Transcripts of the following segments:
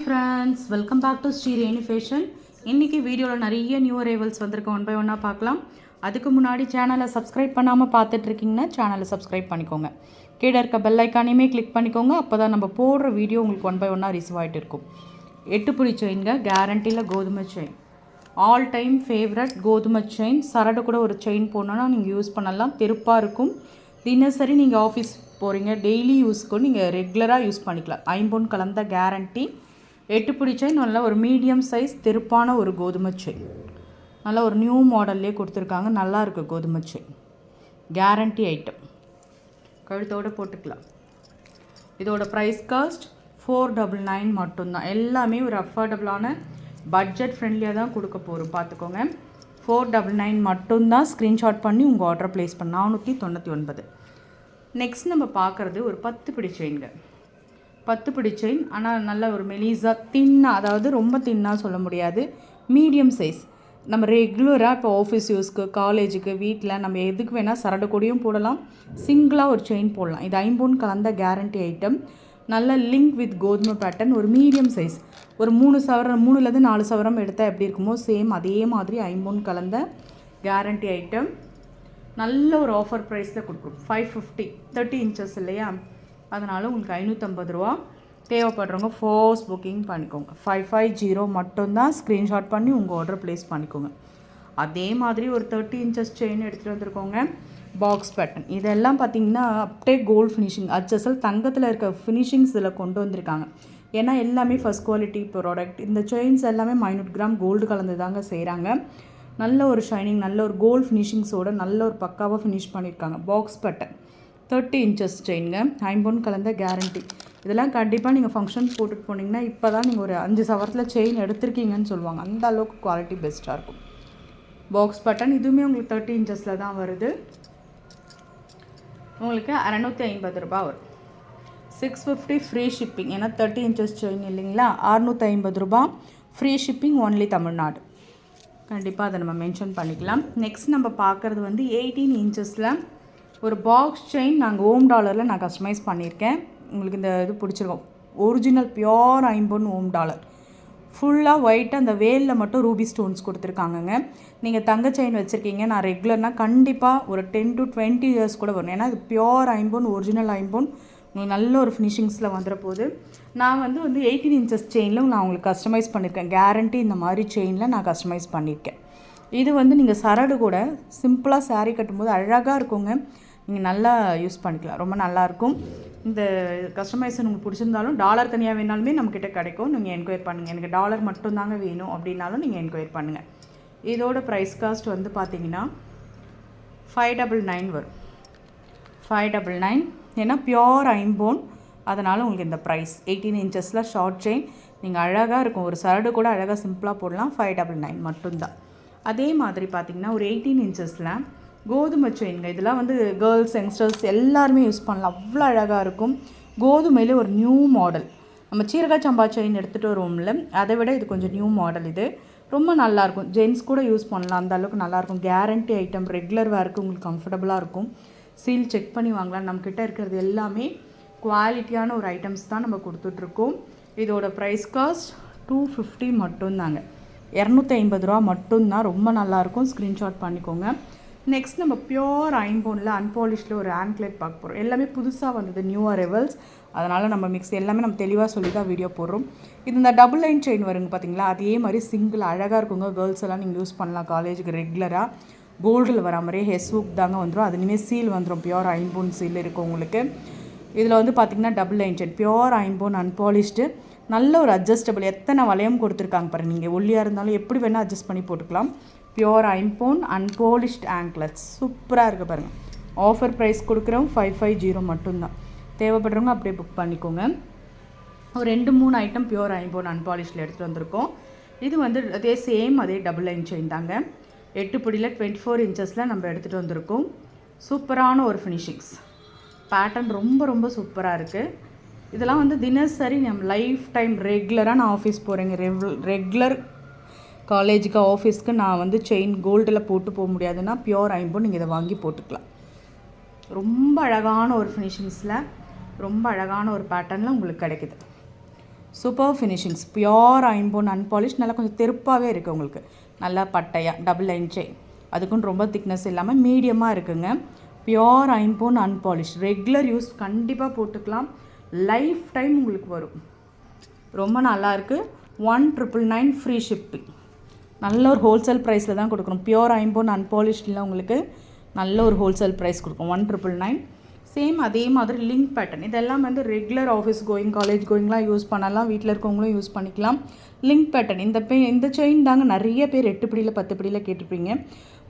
Friends, welcome back to Sri Reni fashion. இன்றைக்கி வீடியோவில் நிறைய நியூ அரைவல்ஸ் வந்திருக்கு. ஒன் பை ஒன்னாக பார்க்கலாம். அதுக்கு முன்னாடி சேனலை சப்ஸ்கிரைப் பண்ணாமல் பார்த்துட்ருக்கீங்கன்னா சேனலை சப்ஸ்கிரைப் பண்ணிக்கோங்க. கீழே இருக்க பெல் ஐக்கானையுமே கிளிக் பண்ணிக்கோங்க. அப்போ தான் நம்ம போடுற வீடியோ உங்களுக்கு ஒன் பை ஒன்னாக ரிசீவ் ஆகிட்டு இருக்கும். 8 புடி செயின்ங்க, கேரண்டியில் கோதுமை செயின். ஆல் டைம் ஃபேவரட் கோதுமை செயின். சரடு கூட ஒரு செயின் போடணுன்னா நீங்கள் யூஸ் பண்ணலாம். தெருப்பாக இருக்கும். தினசரி நீங்கள் ஆஃபீஸ் போகிறீங்க, டெய்லி யூஸ்க்கு நீங்கள் ரெகுலராக யூஸ் பண்ணிக்கலாம். 5 பவுன் கலந்த கேரண்டி. 8 புடி செயின். நல்ல ஒரு மீடியம் சைஸ் தெருப்பான ஒரு கோதுமை செயின். நல்லா ஒரு நியூ மாடல்லே கொடுத்துருக்காங்க. நல்லா இருக்குது கோதுமை செயின். Guarantee item. கழுத்தோடு போட்டுக்கலாம். இதோட ப்ரைஸ் காஸ்ட் 499 மட்டும்தான். எல்லாமே ஒரு அஃபோர்டபுளான பட்ஜெட் ஃப்ரெண்ட்லியாக தான் கொடுக்க போகிறோம். பார்த்துக்கோங்க. 499 மட்டும்தான். ஸ்க்ரீன்ஷாட் பண்ணி உங்கள் ஆர்டர் ப்ளேஸ் பண்ண. 499. நெக்ஸ்ட் நம்ம பார்க்குறது ஒரு 10 பிடி செயின்ங்க. 10 பிடி செயின். ஆனால் நல்ல ஒரு மெலிஸாக தின்னாக, அதாவது ரொம்ப தின்னாக சொல்ல முடியாது, மீடியம் சைஸ். நம்ம ரெகுலராக இப்போ ஆஃபீஸ் யூஸ்க்கு, காலேஜுக்கு, வீட்டில் நம்ம எதுக்கு வேணால் சரடு கூடயும் போடலாம், சிங்கிளாக ஒரு செயின் போடலாம். இது 5 பவுன் கலந்த கேரண்டி ஐட்டம். நல்ல லிங்க் வித் கோதுமை பேட்டர்ன். ஒரு மீடியம் சைஸ். ஒரு 3 சவரம், 3லேருந்து 4 சவரம் எடுத்தால் எப்படி இருக்குமோ சேம் அதே மாதிரி 5 பவுன் கலந்த கேரண்டி ஐட்டம். நல்ல ஒரு ஆஃபர் ப்ரைஸில் கொடுக்குறோம். 550, 30 இன்ச்சஸ் இல்லையா, அதனால் உங்களுக்கு 550 ரூபா. தேவைப்படுறவங்க ஃபர்ஸ்ட் புக்கிங் பண்ணிக்கோங்க. 550 மட்டும்தான். ஸ்க்ரீன்ஷாட் பண்ணி உங்கள் ஆர்டர் ப்ளேஸ் பண்ணிக்கோங்க. அதே மாதிரி ஒரு 30 இன்ச்சஸ் செயின் எடுத்துகிட்டு வந்துருக்கோங்க. Box pattern. இதெல்லாம் பார்த்திங்கன்னா அப்படியே கோல்டு ஃபினிஷிங். HSL தங்கத்தில் இருக்க ஃபினிஷிங்ஸ் இதில் கொண்டு வந்திருக்காங்க. ஏன்னா எல்லாமே ஃபஸ்ட் குவாலிட்டி ப்ராடக்ட். இந்த செயின்ஸ் எல்லாமே -1 கிராம் கோல்டு கலந்து தாங்க செய்கிறாங்க. நல்ல ஒரு ஷைனிங், நல்ல ஒரு கோல்டு ஃபினிஷிங்ஸோட நல்ல ஒரு பக்காவாக ஃபினிஷ் பண்ணியிருக்காங்க. Box pattern. 30 இன்ச்சஸ் செயினுங்க. 5 பவுன் கலந்த கேரண்டி. இதெல்லாம் கண்டிப்பாக நீங்கள் ஃபங்க்ஷன் போட்டுட்டு போனீங்கன்னா இப்போ தான் நீங்கள் ஒரு 5 சவரத்தில் செயின் எடுத்திருக்கீங்கன்னு சொல்லுவாங்க. அந்த அளவுக்கு குவாலிட்டி பெஸ்ட்டாக இருக்கும். Box pattern. இதுவுமே உங்களுக்கு 30 இன்ச்சஸில் தான் வருது. உங்களுக்கு 650 ரூபா வரும். 650 ஃப்ரீ ஷிப்பிங். ஏன்னா 30 இன்ச்சஸ் செயின் இல்லைங்களா. 650 ரூபா ஃப்ரீ ஷிப்பிங். ஒன்லி தமிழ்நாடு. கண்டிப்பாக அதை நம்ம மென்ஷன் பண்ணிக்கலாம். நெக்ஸ்ட் நம்ம பார்க்குறது வந்து 18 இன்ச்சஸில் ஒரு பாக்ஸ் செயின். நாங்கள் ஓம் டாலரில் நான் கஸ்டமைஸ் பண்ணியிருக்கேன். உங்களுக்கு இந்த இது பிடிச்சிருக்கோம். ஒரிஜினல் பியோர் 5 பவுன் ஓம் டாலர். ஃபுல்லாக ஒயிட்டாக அந்த வேலில் மட்டும் ரூபி ஸ்டோன்ஸ் கொடுத்துருக்காங்கங்க. நீங்கள் தங்க செயின் வச்சுருக்கீங்க, நான் ரெகுலர்னால் கண்டிப்பாக ஒரு 10 to 20 இயர்ஸ் கூட வரும். ஏன்னா இது பியோர் 5 பவுன், ஒரிஜினல் 5 பவுன். உங்களுக்கு நல்ல ஒரு ஃபினிஷிங்ஸில் வந்துட போகுது. நான் வந்து 18 இன்ச்சஸ் செயினில் நான் உங்களுக்கு கஸ்டமைஸ் பண்ணியிருக்கேன். கேரண்டி இந்த மாதிரி செயினில் நான் கஸ்டமைஸ் பண்ணியிருக்கேன். இது வந்து நீங்கள் சரடு கூட சிம்பிளாக சாரீ கட்டும்போது அழகாக இருக்குங்க. நீங்கள் நல்லா யூஸ் பண்ணிக்கலாம். ரொம்ப நல்லாயிருக்கும். இந்த கஸ்டமைசேஷன் உங்களுக்கு பிடிச்சிருந்தாலும் டாலர் தனியாக வேணாலுமே நம்மக்கிட்ட கிடைக்கும். நீங்கள் என்கொயர் பண்ணுங்கள். எனக்கு டாலர் மட்டும்தாங்க வேணும் அப்படின்னாலும் நீங்கள் என்கொயர் பண்ணுங்கள். இதோட ப்ரைஸ் காஸ்ட் வந்து பார்த்தீங்கன்னா 599 வரும். 599. ஏன்னா பியோர் 5 பவுன், அதனால் உங்களுக்கு இந்த ப்ரைஸ். 18 இன்ச்சஸில் short chain. நீங்கள் அழகாக இருக்கும். ஒரு சரடு கூட அழகாக சிம்பிளாக போடலாம். 599 மட்டும்தான். அதே மாதிரி பார்த்திங்கன்னா ஒரு 18 இன்ச்சஸில் கோதுமை செயின்ங்க. இதெல்லாம் வந்து கேர்ள்ஸ், யங்ஸ்டர்ஸ் எல்லாருமே யூஸ் பண்ணலாம். அவ்வளோ அழகாக இருக்கும். கோதுமையில் ஒரு நியூ மாடல். நம்ம சீரக சம்பா செயின் எடுத்துகிட்டு வருவோம்ல, அதை விட இது கொஞ்சம் நியூ மாடல். இது ரொம்ப நல்லாயிருக்கும். ஜென்ஸ் கூட யூஸ் பண்ணலாம். அந்த அளவுக்கு நல்லாயிருக்கும். Guarantee item. ரெகுலர் வேருக்கு உங்களுக்கு கம்ஃபர்டபுளாக இருக்கும். சீல் செக் பண்ணி வாங்கலாம். நம்மக்கிட்ட இருக்கிறது எல்லாமே குவாலிட்டியான ஒரு ஐட்டம்ஸ் தான் நம்ம கொடுத்துட்ருக்கோம். இதோட ப்ரைஸ் காஸ்ட் 250 மட்டும்தாங்க. 250 ரூபா மட்டும்தான். ரொம்ப நல்லாயிருக்கும். ஸ்க்ரீன்ஷாட் பண்ணிக்கோங்க. நெக்ஸ்ட் நம்ம பியோர் 5 பவுனில் அன்பாலிஷ்டில் ஒரு ஆங்க்லெட் பார்க்க போகிறோம். எல்லாமே புதுசாக வந்தது, நியூ அரைவல்ஸ். அதனால் நம்ம எல்லாமே நம்ம தெளிவாக சொல்லி தான் வீடியோ போடுறோம். இது இந்த டபுள் லைன் செயின் வருங்க பார்த்தீங்களா, அதே மாதிரி சிங்கிள் அழகாக இருக்குங்க. கேர்ள்ஸ் எல்லாம் நீங்கள் யூஸ் பண்ணலாம் காலேஜுக்கு ரெகுலராக. கோல்டில் வர மாதிரியே ஹெஸ் ஹூக் தாங்க வந்துடும். அதுலேயுமே சீல் வந்துடும். பியோர் 5 பவுன் சீல் இருக்கும் உங்களுக்கு. இதில் வந்து பார்த்திங்கன்னா டபுள் லைன் செயின். பியோர் 5 பவுன் அன்பாலிஷ்டு. நல்ல ஒரு அட்ஜஸ்டபிள். எத்தனை வளையம் கொடுத்துருக்காங்க பாருங்கள். நீங்கள் ஒல்லியாக இருந்தாலும் எப்படி வேணால் அட்ஜஸ்ட் பண்ணி போட்டுக்கலாம். பியோர் 5 பவுன் அன்பாலிஷ்ட் ஆங்க்லெட்ஸ். சூப்பராக இருக்குது பாருங்கள். ஆஃபர் ப்ரைஸ் கொடுக்குறோம். 550 மட்டும்தான். தேவைப்படுறவங்க அப்படியே புக் பண்ணிக்கோங்க. ஒரு 2-3 ஐட்டம் பியோர் 5 பவுன் அன்பாலிஷ்டில் எடுத்துகிட்டு வந்திருக்கோம். இது வந்து அதே சேம் அதே டபுள் லைன் செயின் தாங்க. 8 பிடியில் 24 இன்ச்சஸில் நம்ம எடுத்துகிட்டு வந்திருக்கோம். சூப்பரான ஒரு ஃபினிஷிங்ஸ். பேட்டர்ன் ரொம்ப ரொம்ப சூப்பராக இருக்குது. இதெல்லாம் வந்து தினசரி நம்ம லைஃப் டைம் ரெகுலராக நான் ஆஃபீஸ் போகிறேங்க. ரெகுலர் காலேஜுக்கு, ஆஃபீஸ்க்கு நான் வந்து செயின் கோல்டில் போட்டு போக முடியாதுன்னா பியோர் 5 பவுன் நீங்கள் இதை வாங்கி போட்டுக்கலாம். ரொம்ப அழகான ஒரு ஃபினிஷிங்ஸில், ரொம்ப அழகான ஒரு பேட்டர்னில் உங்களுக்கு கிடைக்குது. சூப்பர் ஃபினிஷிங்ஸ், பியோர் ஐம்பொன் அன்பாலிஷ், நல்லா கொஞ்சம் தெருப்பாகவே இருக்குது உங்களுக்கு, நல்லா பட்டையாக டபுள் லைன் செயின், அதுக்குன்னு ரொம்ப திக்னஸ் இல்லாமல் மீடியமாக இருக்குங்க. பியோர் ஐம்பொன் அன்பாலிஷ், ரெகுலர் யூஸ் கண்டிப்பாக போட்டுக்கலாம், லைஃப் டைம் உங்களுக்கு வரும், ரொம்ப நல்லாயிருக்கு. 1999 ஃப்ரீ ஷிப்பிங், நல்ல ஒரு ஹோல்சேல் ப்ரைஸில் தான் கொடுக்குறோம். பியோர் ஐம்பொன் அன்பாலிஷ்டில் உங்களுக்கு நல்ல ஒரு ஹோல்சேல் ப்ரைஸ் கொடுக்கும் 1999. சேம் அதே மாதிரி லிங்க் பேட்டர்ன், இதெல்லாம் வந்து ரெகுலர் ஆஃபீஸ் கோயிங் காலேஜ் கோயிங்லாம் யூஸ் பண்ணலாம், வீட்டில் இருக்கவங்களும் யூஸ் பண்ணிக்கலாம். லிங்க் பேட்டர்ன், இந்த செயின் தாங்க நிறைய பேர் 8 பிடியில் 10 பிடியில் கேட்டிருப்பீங்க.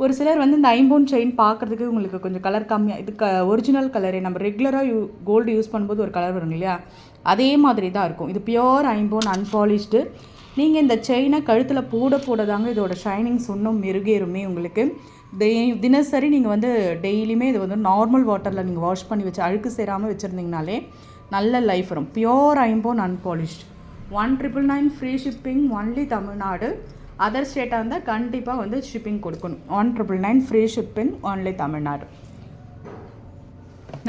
ஒரு சிலர் வந்து இந்த ஐம்பொன் செயின் பார்க்குறதுக்கு உங்களுக்கு கொஞ்சம் கலர் கம்மியாக, இது ஒரிஜினல் கலரே, நம்ம ரெகுலராக கோல்டு யூஸ் பண்ணும்போது ஒரு கலர் வரும் இல்லையா, அதே மாதிரி தான் இருக்கும். இது பியோர் ஐம்பொன் அன்பாலிஷ்டு. நீங்கள் இந்த செயினை கழுத்தில் போட தாங்க இதோட ஷைனிங்ஸ் இன்னும் மெருகேறுமே உங்களுக்கு. தினசரி நீங்கள் வந்து டெய்லியுமே இது வந்து நார்மல் வாட்டரில் நீங்கள் வாஷ் பண்ணி வச்சு அழுக்கு சேராமல் வச்சுருந்தீங்கனாலே நல்ல லைஃப் வரும். பியோர் ஐம்பொன் unpolished, 1999 free shipping, only Tamil Nadu. Other ஸ்டேட்டாக இருந்தால் கண்டிப்பாக வந்து ஷிப்பிங் கொடுக்கணும். 1999 ஃப்ரீ ஷிப்பிங், ஒன்லி தமிழ்நாடு.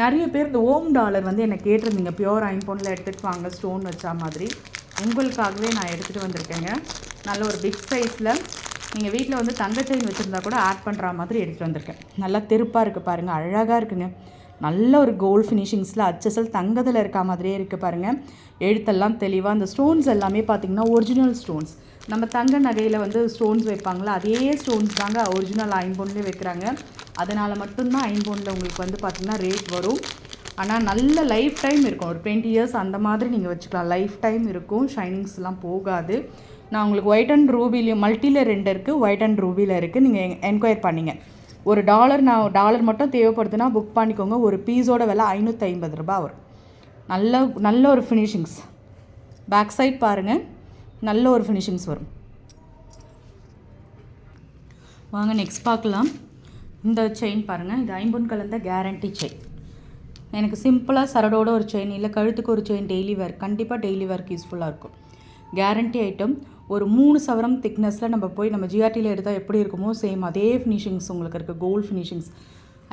நிறைய பேர் இந்த ஓம் டாலர் வந்து என்னை கேட்டிருந்தீங்க, பியோர் ஐம்பொனில் எடுத்துகிட்டு வாங்க ஸ்டோன் வச்சா மாதிரி. உங்களுக்காகவே நான் எடுத்துகிட்டு வந்திருக்கேங்க. நல்ல ஒரு பிக் சைஸில் நீங்கள் வீட்டில் வந்து தங்க செயின் வச்சுருந்தா கூட ஆட் பண்ணுற மாதிரி எடுத்துகிட்டு வந்திருக்கேன். நல்லா தெருப்பாக இருக்குது பாருங்கள், அழகாக இருக்குங்க. நல்ல ஒரு கோல்டு ஃபினிஷிங்ஸில் அச்சசல் தங்கத்தில் இருக்க மாதிரியே இருக்குது பாருங்கள். எழுத்தெல்லாம் தெளிவாக, அந்த ஸ்டோன்ஸ் எல்லாமே பார்த்திங்கன்னா ஒரிஜினல் ஸ்டோன்ஸ். நம்ம தங்க நகையில் வந்து ஸ்டோன்ஸ் வைப்பாங்களா, அதே ஸ்டோன்ஸ் தாங்க ஒரிஜினல் ஐம்பொன்லேயே வைக்கிறாங்க. அதனால் மட்டும்தான் ஐம்பொனில் உங்களுக்கு வந்து பார்த்திங்கன்னா ரேட் வரும். ஆனால் நல்ல லைஃப் டைம் இருக்கும், ஒரு 20 இயர்ஸ் அந்த மாதிரி நீங்கள் வச்சுக்கலாம், லைஃப் டைம் இருக்கும், ஷைனிங்ஸ்லாம் போகாது. நான் உங்களுக்கு ஒயிட் அண்ட் ரூபிலையும் மல்டியில் 2 இருக்குது, ஒயிட் அண்ட் ரூபியில் இருக்குது. நீங்கள் என்கொயர் பண்ணிங்க. ஒரு டாலர் மட்டும் தேவைப்படுதுன்னா புக் பண்ணிக்கோங்க. ஒரு பீஸோட விலை 550 ரூபா வரும். நல்ல ஒரு ஃபினிஷிங்ஸ், பேக் சைட் பாருங்கள், நல்ல ஒரு ஃபினிஷிங்ஸ் வரும். வாங்க நெக்ஸ்ட் பார்க்கலாம். இந்த செயின் பாருங்கள், இது ஐம்பொன் கலந்த கேரண்டி செயின். எனக்கு சிம்பிளாக சரடோட ஒரு செயின், இல்லை கழுத்துக்கு ஒரு செயின், டெய்லி வேர், கண்டிப்பாக டெய்லி வேர்க்கு யூஸ்ஃபுல்லாக இருக்கும். Guarantee item. ஒரு 3 சவரம் திக்னஸில் நம்ம ஜிஆர்டியில் எடுத்தால் எப்படி இருக்குமோ சேம் அதே ஃபினிஷிங்ஸ் உங்களுக்கு இருக்குது. கோல்டு ஃபினிஷிங்ஸ்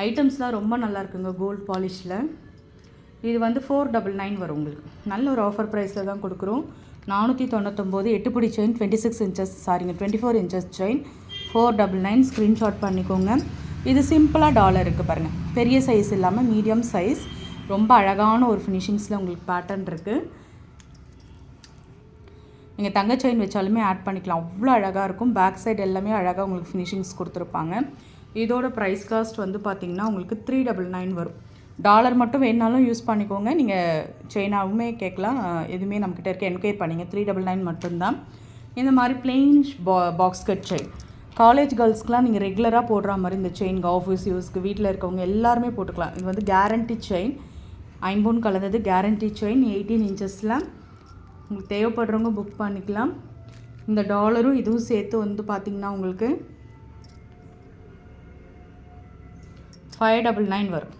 ஐட்டம்ஸ்லாம் ரொம்ப நல்லா இருக்குங்க, கோல்டு பாலிஷில். இது வந்து 499 வரும் உங்களுக்கு. நல்ல ஒரு ஆஃபர் ப்ரைஸில் தான் கொடுக்குறோம். 499 8 பிடி செயின், 24 இன்ச்சஸ் செயின், 499. ஸ்க்ரீன்ஷாட் பண்ணிக்கோங்க. இது சிம்பிளாக டாலர் இருக்குது பாருங்கள், பெரிய சைஸ் இல்லாமல் மீடியம் சைஸ், ரொம்ப அழகான ஒரு ஃபினிஷிங்ஸில் உங்களுக்கு பேட்டர்ன் இருக்குது. நீங்கள் தங்க செயின் வச்சாலுமே ஆட் பண்ணிக்கலாம், அவ்வளோ அழகாக இருக்கும். பேக் சைடு எல்லாமே அழகாக உங்களுக்கு ஃபினிஷிங்ஸ் கொடுத்துருப்பாங்க. இதோட ப்ரைஸ் காஸ்ட் வந்து பார்த்திங்கன்னா உங்களுக்கு 399 வரும். டாலர் மட்டும் வேணாலும் யூஸ் பண்ணிக்கோங்க, நீங்கள் செயினாகவுமே கேட்கலாம், எதுவுமே நம்மக்கிட்ட இருக்க என்கொயர் பண்ணிங்க. 399 மட்டும்தான். இந்த மாதிரி plain box cut chain, college கேர்ள்ஸ்க்குலாம் நீங்கள் ரெகுலராக போடுற மாதிரி இந்த செயின், ஆஃபீஸ் யூஸ்க்கு, வீட்டில் இருக்கவங்க எல்லாருமே போட்டுக்கலாம். இது வந்து கேரண்டி செயின், ஐம்பொன் கலந்தது கேரண்டி செயின், 18 இன்ச்சஸில். உங்களுக்கு தேவைப்படுறவங்க புக் பண்ணிக்கலாம். இந்த டாலரும் இதுவும் சேர்த்து வந்து பார்த்திங்கன்னா உங்களுக்கு 599 வரும்.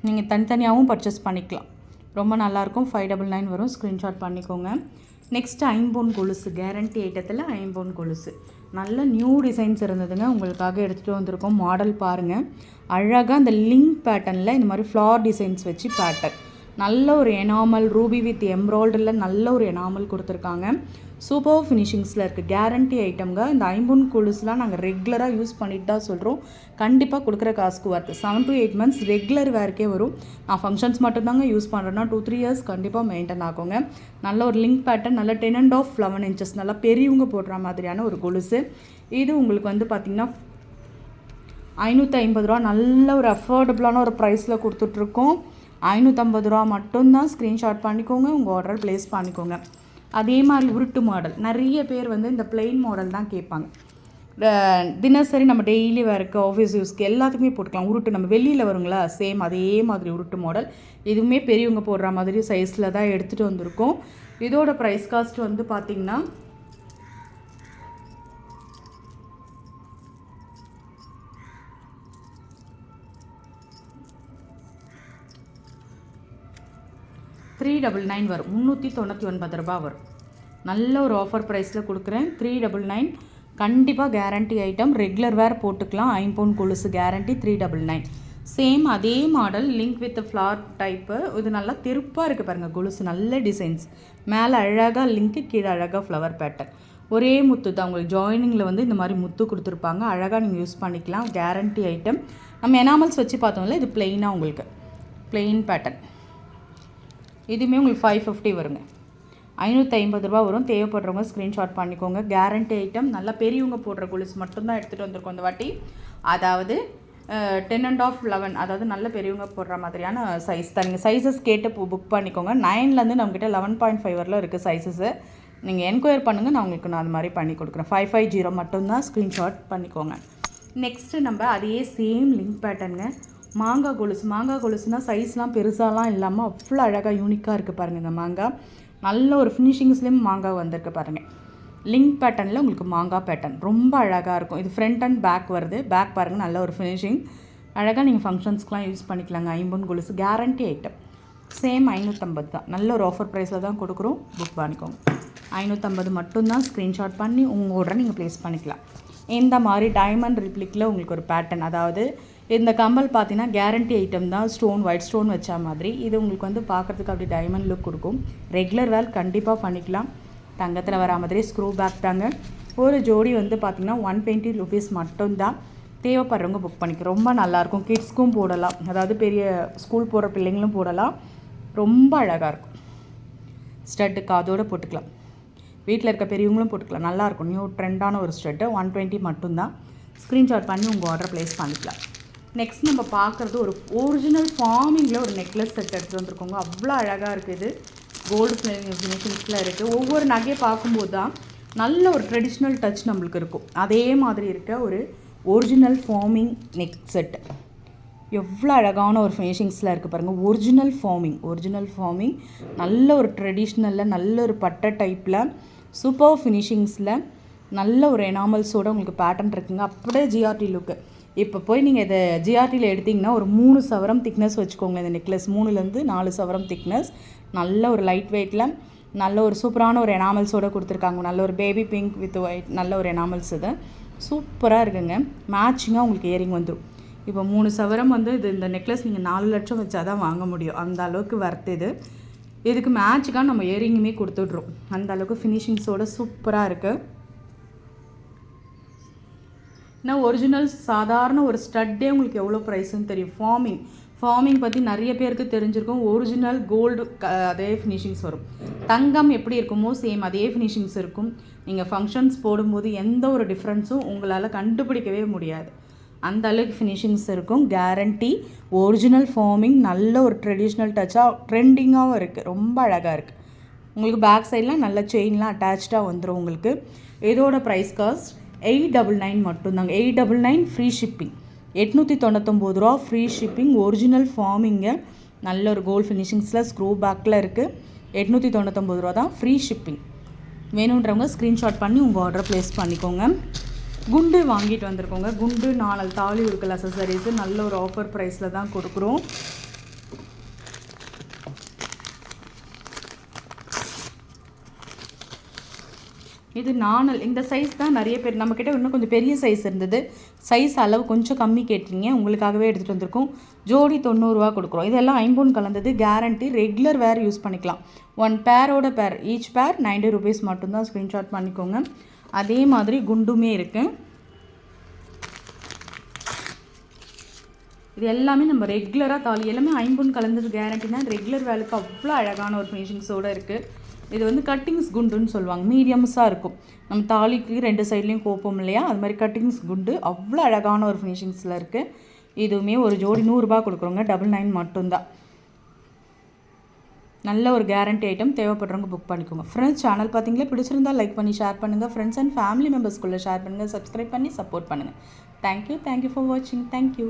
நீங்கள் தனித்தனியாகவும் பர்ச்சேஸ் பண்ணிக்கலாம், ரொம்ப நல்லாயிருக்கும். 599 வரும். ஸ்க்ரீன்ஷாட் பண்ணிக்கோங்க. நெக்ஸ்ட்டு ஐம்பொன் கொலுசு, கேரண்டி ஐட்டத்தில் ஐம்பொன் கொலுசு, நல்ல நியூ டிசைன்ஸ் இருந்ததுங்க, உங்களுக்காக எடுத்துகிட்டு வந்திருக்கோம். மாடல் பாருங்கள், அழகாக அந்த லிங்க் பேட்டர்னில் இந்த மாதிரி ஃப்ளார் டிசைன்ஸ் வச்சு பேட்டர்ன், நல்ல ஒரு எனாமல், ரூபி வித் எம்ப்ராய்டரியில் நல்ல ஒரு எனாமல் கொடுத்துருக்காங்க. சூப்பர் ஃபினிஷிங்ஸில் இருக்குது, கேரண்டி ஐட்டம்ங்க. இந்த ஐம்பொன் கொலுசுலாம் நாங்கள் ரெகுலராக யூஸ் பண்ணிட்டு தான் சொல்கிறோம், கண்டிப்பாக கொடுக்குற காசுக்கு வருது. 7 to 8 months ரெகுலர் வேர்க்கே வரும். நான் ஃபங்க்ஷன்ஸ் மட்டும்தாங்க யூஸ் பண்ணுறேன்னா 2-3 years கண்டிப்பாக மெயின்டைன் ஆகுங்க. நல்ல ஒரு லிங்க் பேட்டர்ன், நல்ல 10.5-11 inches, நல்லா பெரியவங்க போடுற மாதிரியான ஒரு கொலுசு. இது உங்களுக்கு வந்து பார்த்திங்கன்னா 550 ரூபா, நல்ல ஒரு அஃபோர்டபுளான ஒரு ப்ரைஸில் கொடுத்துட்ருக்கோம். 550 ரூபா மட்டும்தான். ஸ்க்ரீன்ஷாட் பண்ணிக்கோங்க, உங்கள் ஆர்டர் ப்ளேஸ் பண்ணிக்கோங்க. அதே மாதிரி உருட்டு மாடல், நிறைய பேர் வந்து இந்த பிளெயின் மாடல் தான் கேட்பாங்க. தினசரி நம்ம டெய்லி வேறுக்கு, ஆஃபீஸ் யூஸ்க்கு எல்லாத்துக்குமே போட்டுக்கலாம். உருட்டு நம்ம வெளியில் வருங்களா, சேம் அதே மாதிரி உருட்டு மாடல். இதுவுமே பெரியவங்க போடுற மாதிரி சைஸில் தான் எடுத்துகிட்டு வந்திருக்கோம். இதோட ப்ரைஸ் காஸ்ட் வந்து பார்த்திங்கன்னா $399 வரும். 399 ரூபா வரும். நல்ல ஒரு ஆஃபர் ப்ரைஸில் கொடுக்குறேன். 399 கண்டிப்பாக கேரண்டி ஐட்டம், ரெகுலர் வேர் போட்டுக்கலாம். ஐம்பொன் கொலுசு கேரண்டி 399. சேம் அதே model link with flower type. இது நல்லா திருப்பாக இருக்குது பாருங்கள் கொலுசு, நல்ல டிசைன்ஸ். மேலே அழகாக லிங்க்கு, கீழே அழகாக ஃப்ளவர் பேட்டர்ன். ஒரே முத்து தான் உங்களுக்கு ஜாயினிங்கில் வந்து இந்த மாதிரி முத்து கொடுத்துருப்பாங்க. அழகாக நீங்கள் யூஸ் பண்ணிக்கலாம். Guarantee item. நம்ம எனாமல்ஸ் வச்சு பார்த்தோம்ல, இது பிளெயினாக உங்களுக்கு பிளெயின் பேட்டர்ன். இதுவுமே உங்களுக்கு 550 வருங்க. 550 ரூபா வரும். தேவைப்படுறவங்க ஸ்க்ரீன்ஷாட் பண்ணிக்கோங்க. Guarantee item. நல்லா பெரியவங்க போடுற கொலுசு மட்டும்தான் எடுத்துகிட்டு வந்திருக்கோம் இந்த வாட்டி. அதாவது 10 and half 11, அதாவது நல்ல பெரியவங்க போடுற மாதிரியான சைஸ் தான். நீங்கள் சைஸஸ் கேட்டு புக் பண்ணிக்கோங்க. 9லேருந்து நம்மக்கிட்ட 11.5 வரல இருக்குது சைஸஸு. நீங்கள் என்கொயர் பண்ணுங்கள், நான் உங்களுக்கு அது மாதிரி பண்ணி கொடுக்குறேன். 550 மட்டும்தான். ஸ்க்ரீன்ஷாட் பண்ணிக்கோங்க. நெக்ஸ்ட்டு நம்ம அதே சேம் லிங்க் பேட்டர்னுங்க. மாங்காய் கொலுசு. மாங்காய் கொலுசுனால் சைஸ்லாம் பெருசாலாம் இல்லாமல் அவ்வளோ அழகாக யூனிக்காக இருக்குது பாருங்கள். இந்த மாங்காய் நல்ல ஒரு ஃபினிஷிங்ஸ்லேயும் மாங்காய் வந்திருக்கு பாருங்கள். லிங்க் பேட்டர்னில் உங்களுக்கு மாங்காய் பேட்டர்ன் ரொம்ப அழகாக இருக்கும். இது ஃப்ரண்ட் அண்ட் பேக் வருது. பேக் பாருங்கள், நல்ல ஒரு ஃபினிஷிங். அழகாக நீங்கள் ஃபங்க்ஷன்ஸ்க்கெலாம் யூஸ் பண்ணிக்கலாங்க. 50 கொலுசு கேரண்டி ஐட்டம். சேம் 550 தான். நல்ல ஒரு ஆஃபர் ப்ரைஸில் தான் கொடுக்குறோம். புக் பண்ணிக்கோங்க. 550 மட்டும்தான். ஸ்க்ரீன்ஷாட் பண்ணி உங்கள் ஆர்டரை நீங்கள் ப்ளேஸ் பண்ணிக்கலாம். இந்த மாதிரி டைமண்ட் ரிப்ளிக்கில் உங்களுக்கு ஒரு பேட்டர்ன். அதாவது இந்த கம்பல் பார்த்தீங்கன்னா கேரண்டி ஐட்டம் தான். ஸ்டோன், ஒயிட் ஸ்டோன் வச்சா மாதிரி. இது உங்களுக்கு வந்து பார்க்குறதுக்கு அப்படி டைமண்ட் லுக் கொடுக்கும். ரெகுலர் வேர் கண்டிப்பாக பண்ணிக்கலாம். தங்கத்தில் வரா மாதிரி ஸ்க்ரூ பேக் தாங்க. ஒரு ஜோடி வந்து பார்த்திங்கன்னா 120 rupees மட்டும்தான். தேவைப்படுறவங்க புக் பண்ணிக்க. ரொம்ப நல்லாயிருக்கும். கிட்ஸ்க்கும் போடலாம். அதாவது பெரிய ஸ்கூல் போகிற பிள்ளைங்களும் போடலாம். ரொம்ப அழகாக இருக்கும். ஸ்டட்டு காதோடு போட்டுக்கலாம். வீட்டில் இருக்க பெரியவங்களும் போட்டுக்கலாம். நல்லாயிருக்கும். நியூ ட்ரெண்டான ஒரு ஸ்டட்டு. 120 மட்டும்தான். ஸ்க்ரீன்ஷாட் பண்ணி உங்கள் ஆர்டர் ப்ளேஸ் பண்ணிக்கலாம். நெக்ஸ்ட் நம்ம பார்க்குறது ஒரு ஒரிஜினல் ஃபார்மிங்கில் ஒரு நெக்லஸ் செட் எடுத்துகிட்டு வந்துருக்கோங்க. அவ்வளோ அழகாக இருக்குது. கோல்டு ஃபினிஷிங்ஸில் இருக்குது. ஒவ்வொரு நகையை பார்க்கும்போது தான் நல்ல ஒரு ட்ரெடிஷ்னல் டச் நம்மளுக்கு இருக்கும். அதே மாதிரி இருக்க ஒரு ஒரிஜினல் ஃபார்மிங் நெக் செட்டு. எவ்வளோ அழகான ஒரு ஃபினிஷிங்ஸில் இருக்குது பாருங்கள். ஒரிஜினல் ஃபார்மிங் நல்ல ஒரு ட்ரெடிஷ்னலில், நல்ல ஒரு பட்டை டைப்பில், சூப்பர் ஃபினிஷிங்ஸில், நல்ல ஒரு எனாமல்ஸோடு உங்களுக்கு பேட்டர்ன் இருக்குங்க. அப்படியே ஜிஆர்டி லுக்கு. இப்போ போய் நீங்கள் இதை ஜிஆர்டியில் எடுத்திங்கன்னா ஒரு 3 சவரம் திக்னஸ் வச்சுக்கோங்க. இந்த நெக்லஸ் 3லேருந்து 4 சவரம் திக்னஸ். நல்ல ஒரு லைட் வெயிட்டில், நல்ல ஒரு சூப்பரான ஒரு எனாமல்ஸோடு கொடுத்துருக்காங்க. நல்ல ஒரு பேபி பிங்க் வித் ஒயிட், நல்ல ஒரு எனாமல்ஸ். இது சூப்பராக இருக்குங்க. மேட்சிங்காக உங்களுக்கு இயரிங் வந்துடும். இப்போ 3 சவரம் வந்து இந்த நெக்லஸ் நீங்கள் 4 லட்சம் வச்சா தான் வாங்க முடியும். அந்த அளவுக்கு வர்த்து இது. இதுக்கு மேட்சுக்காக நம்ம இயரிங்குமே கொடுத்துட்றோம். அந்த அளவுக்கு ஃபினிஷிங்ஸோடு சூப்பராக இருக்குது. நான் ஒரிஜினல் சாதாரண ஒரு ஸ்டட்டே உங்களுக்கு எவ்வளோ ப்ரைஸுன்னு தெரியும். ஃபார்மிங் பற்றி நிறைய பேருக்கு தெரிஞ்சிருக்கும். ஒரிஜினல் கோல்டு அதே ஃபினிஷிங்ஸ் வரும். தங்கம் எப்படி இருக்குமோ சேம் அதே ஃபினிஷிங்ஸ் இருக்கும். நீங்கள் ஃபங்க்ஷன்ஸ் போடும்போது எந்த ஒரு டிஃப்ரென்ஸும் உங்களால் கண்டுபிடிக்கவே முடியாது. அந்த அளவுக்கு ஃபினிஷிங்ஸ் இருக்கும். கேரண்டி. Original forming. நல்ல ஒரு ட்ரெடிஷ்னல் டச்சாக ட்ரெண்டிங்காகவும் இருக்குது. ரொம்ப அழகாக இருக்குது. உங்களுக்கு பேக் சைட்லாம் நல்ல செயின்லாம் அட்டாச்சாக வந்துடும் உங்களுக்கு. இதோட ப்ரைஸ் காஸ்ட் 899 மட்டும்தாங்க. 899 ஃப்ரீ ஷிப்பிங். 899 ரூபா ஃப்ரீ ஷிப்பிங். ஒரிஜினல் ஃபார்மிங்க. நல்ல ஒரு கோல்டு ஃபினிஷிங்ஸில் ஸ்க்ரூ பேக்கில் இருக்குது. 899 ரூபா தான் ஃப்ரீ ஷிப்பிங். வேணுன்றவங்க ஸ்க்ரீன்ஷாட் பண்ணி உங்கள் ஆர்டரை ப்ளேஸ் பண்ணிக்கோங்க. குண்டு வாங்கிட்டு வந்திருக்கோங்க. குண்டு 4 தாலி உருக்கல் அசசரிஸு நல்ல ஒரு ஆஃபர் ப்ரைஸில் தான் கொடுக்குறோம். இது நாணல். இந்த சைஸ் தான் நிறைய பேர் நம்மக்கிட்ட இன்னும் கொஞ்சம் பெரிய சைஸ் இருந்தது. சைஸ் அளவு கொஞ்சம் கம்மி கேட்டிருங்க. உங்களுக்காகவே எடுத்துகிட்டு வந்திருக்கோம். ஜோடி 90 ரூபா கொடுக்குறோம். இதெல்லாம் 50 கலந்தது. கேரண்டி. ரெகுலர் வேர் யூஸ் பண்ணிக்கலாம். 1 பேரோட பேர். ஈச் பேர் 90 rupees மட்டும்தான். ஸ்க்ரீன்ஷாட் பண்ணிக்கோங்க. அதே மாதிரி குண்டுமே இருக்குது. இது எல்லாமே நம்ம ரெகுலராக தாலி எல்லாமே 50 கலந்தது. கேரண்டினா ரெகுலர் வேலுக்கு அவ்வளோ அழகான ஒரு ஃபினிஷிங்ஸோடு இருக்குது. இது வந்து கட்டிங்ஸ் குண்டுன்னு சொல்லுவாங்க. மீடியம்ஸாக இருக்கும். நம்ம தாலிக்கு 2 சைட்லேயும் கோப்போம் இல்லையா, அது மாதிரி கட்டிங்ஸ் குண்டு அவ்வளோ அழகான ஒரு ஃபினிஷிங்ஸில் இருக்குது. இதுவுமே ஒரு ஜோடி 100 ரூபா கொடுக்குறோங்க. 99 மட்டும்தான். நல்ல ஒரு கேரண்டி ஐட்டம். தேவைப்படுறவங்க புக் பண்ணிக்கோங்க. ஃப்ரெண்ட்ஸ், சேனல் பார்த்தீங்களா, பிடிச்சிருந்தால் லைக் பண்ணி ஷேர் பண்ணுங்கள். ஃப்ரெண்ட்ஸ் அண்ட் ஃபேமிலி மெம்பர்ஸ்குள்ளே ஷேர் பண்ணுங்கள். சப்ஸ்கிரைப் பண்ணி சப்போர்ட் பண்ணுங்கள். தேங்க்யூ ஃபார் வாட்சிங். தேங்க்யூ.